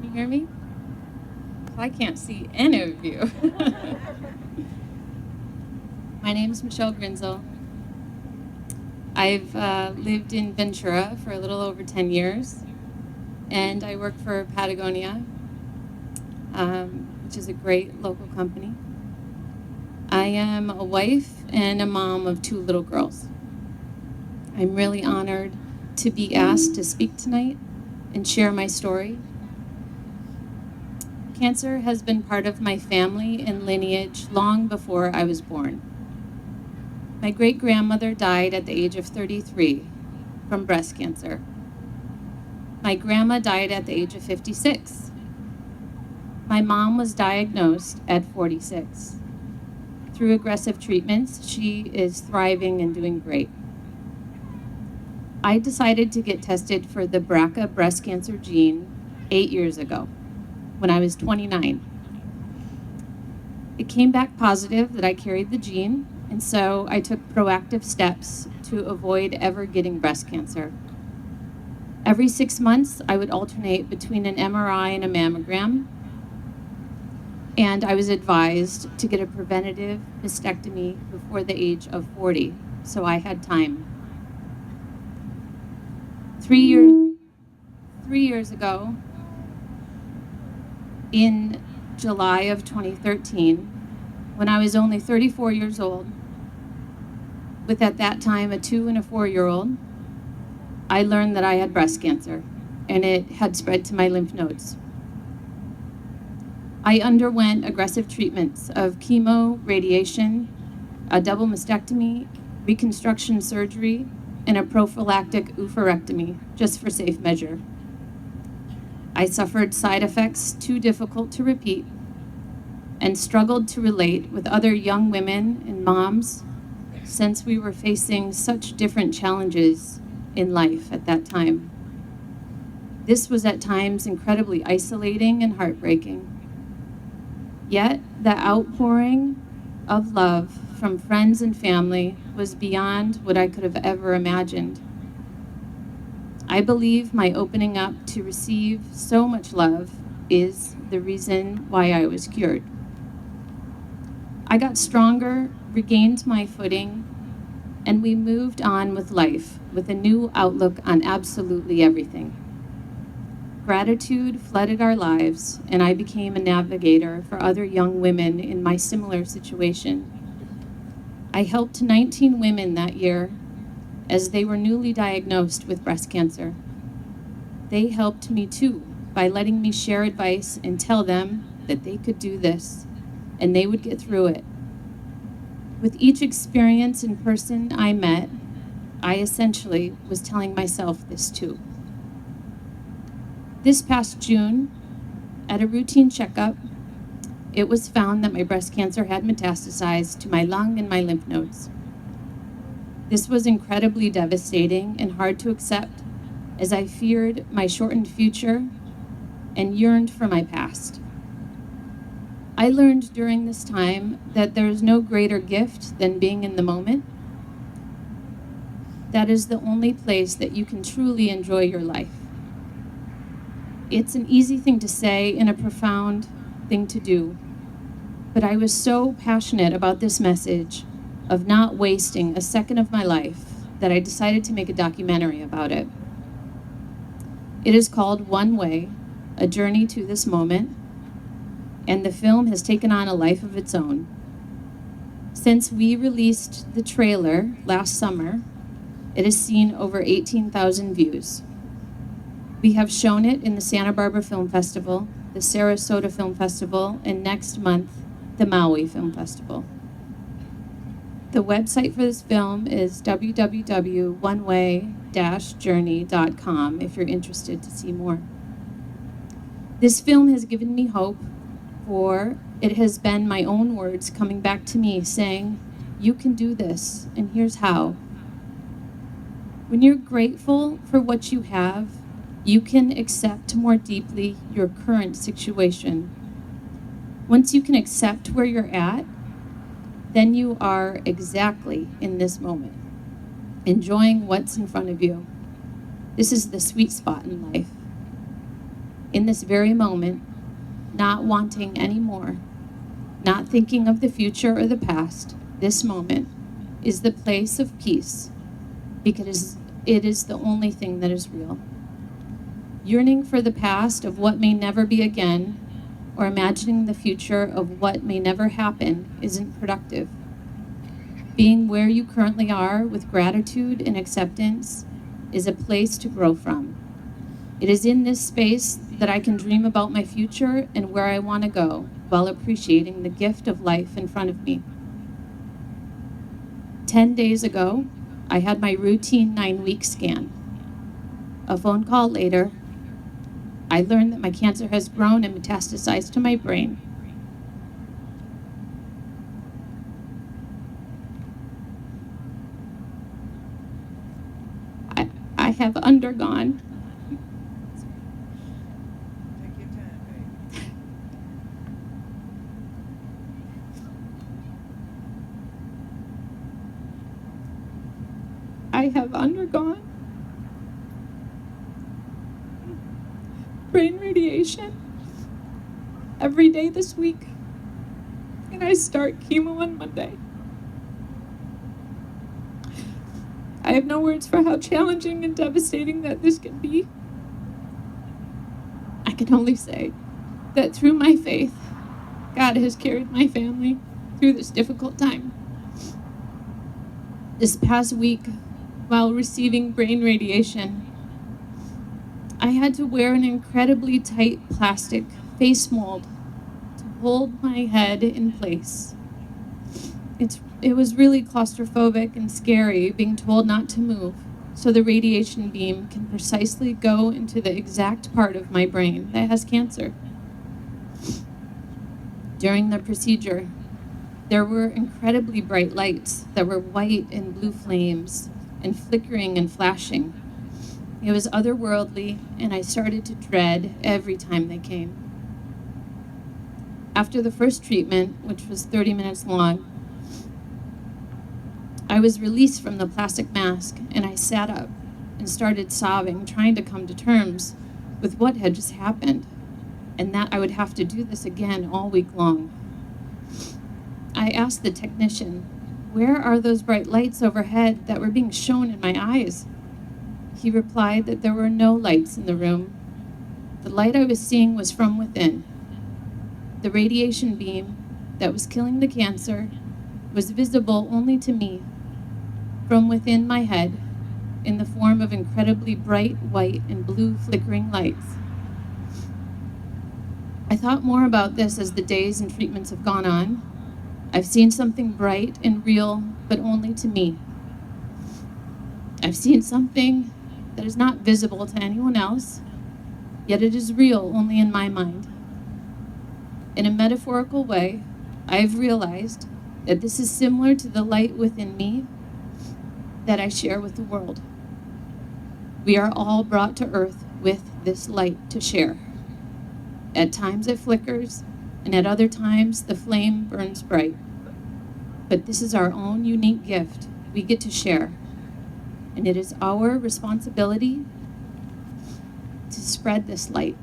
you hear me? I can't see any of you. My name is Michelle Grinzel. I've lived in Ventura for a little over 10 years, and I work for Patagonia, which is a great local company. I am a wife and a mom of 2 little girls. I'm really honored to be asked to speak tonight and share my story. Cancer has been part of my family and lineage long before I was born. My great-grandmother died at the age of 33 from breast cancer. My grandma died at the age of 56. My mom was diagnosed at 46. Through aggressive treatments, she is thriving and doing great. I decided to get tested for the BRCA breast cancer gene 8 years ago, when I was 29. It came back positive that I carried the gene, and so I took proactive steps to avoid ever getting breast cancer. Every 6 months, I would alternate between an MRI and a mammogram, and I was advised to get a preventative mastectomy before the age of 40, so I had time. 3 years ago, in July of 2013, when I was only 34 years old, with at that time a 2 and a 4-year-old, I learned that I had breast cancer, and it had spread to my lymph nodes. I underwent aggressive treatments of chemo, radiation, a double mastectomy, reconstruction surgery, and a prophylactic oophorectomy, just for safe measure. I suffered side effects too difficult to repeat and struggled to relate with other young women and moms since we were facing such different challenges in life at that time. This was at times incredibly isolating and heartbreaking. Yet the outpouring of love from friends and family was beyond what I could have ever imagined. I believe my opening up to receive so much love is the reason why I was cured. I got stronger, regained my footing, and we moved on with life with a new outlook on absolutely everything. Gratitude flooded our lives, and I became a navigator for other young women in my similar situation. I helped 19 women that year as they were newly diagnosed with breast cancer. They helped me too by letting me share advice and tell them that they could do this and they would get through it. With each experience and person I met, I essentially was telling myself this too. This past June, at a routine checkup, it was found that my breast cancer had metastasized to my lung and my lymph nodes. This was incredibly devastating and hard to accept, as I feared my shortened future and yearned for my past. I learned during this time that there is no greater gift than being in the moment. That is the only place that you can truly enjoy your life. It's an easy thing to say and a profound thing to do, but I was so passionate about this message of not wasting a second of my life that I decided to make a documentary about it. It is called One Way, A Journey to This Moment, and the film has taken on a life of its own. Since we released the trailer last summer, it has seen over 18,000 views. We have shown it in the Santa Barbara Film Festival, the Sarasota Film Festival, and next month, the Maui Film Festival. The website for this film is www.oneway-journey.com if you're interested to see more. This film has given me hope, for it has been my own words coming back to me saying, "You can do this, and here's how." When you're grateful for what you have, you can accept more deeply your current situation. Once you can accept where you're at, then you are exactly in this moment, enjoying what's in front of you. This is the sweet spot in life. in this very moment, not wanting any more, not thinking of the future or the past. This moment is the place of peace because it is the only thing that is real. Yearning for the past of what may never be again, or imagining the future of what may never happen isn't productive. Being where you currently are with gratitude and acceptance is a place to grow from. It is in this space that I can dream about my future and where I want to go while appreciating the gift of life in front of me. 10 days ago, I had my routine 9-week scan. A phone call later, I learned that my cancer has grown and metastasized to my brain. I have undergone brain radiation every day this week, and I start chemo on Monday. I have no words for how challenging and devastating that this can be. I can only say that through my faith, God has carried my family through this difficult time. This past week, while receiving brain radiation, I had to wear an incredibly tight plastic face mold to hold my head in place. It was really claustrophobic and scary being told not to move, so the radiation beam can precisely go into the exact part of my brain that has cancer. During the procedure, there were incredibly bright lights that were white and blue flames and flickering and flashing. It was otherworldly, and I started to dread every time they came. After the first treatment, which was 30 minutes long, I was released from the plastic mask, and I sat up and started sobbing, trying to come to terms with what had just happened, and that I would have to do this again all week long. I asked the technician, "Where are those bright lights overhead that were being shown in my eyes?" He replied that there were no lights in the room. The light I was seeing was from within. The radiation beam that was killing the cancer was visible only to me from within my head in the form of incredibly bright white and blue flickering lights. I thought more about this as the days and treatments have gone on. I've seen something bright and real, but only to me. I've seen something that is not visible to anyone else, yet it is real only in my mind. In a metaphorical way, I've realized that this is similar to the light within me that I share with the world. We are all brought to earth with this light to share. At times it flickers, and at other times the flame burns bright. But this is our own unique gift we get to share, and it is our responsibility to spread this light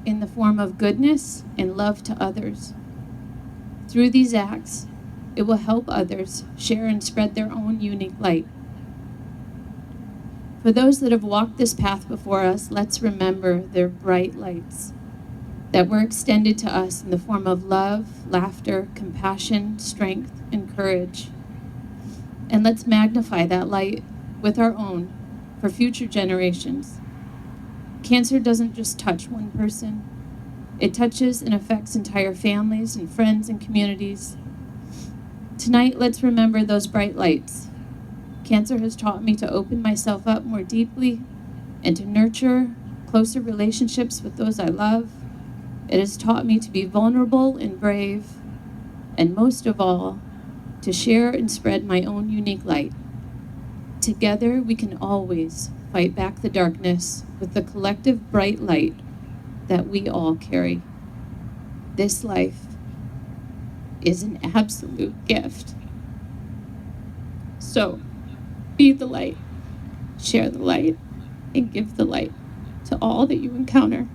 in the form of goodness and love to others. Through these acts, it will help others share and spread their own unique light. For those that have walked this path before us, let's remember their bright lights that were extended to us in the form of love, laughter, compassion, strength, and courage. And let's magnify that light with our own for future generations. Cancer doesn't just touch one person. It touches and affects entire families and friends and communities. Tonight, let's remember those bright lights. Cancer has taught me to open myself up more deeply and to nurture closer relationships with those I love. It has taught me to be vulnerable and brave, and most of all, to share and spread my own unique light. Together, we can always fight back the darkness with the collective bright light that we all carry. This life is an absolute gift. So, be the light, share the light, and give the light to all that you encounter.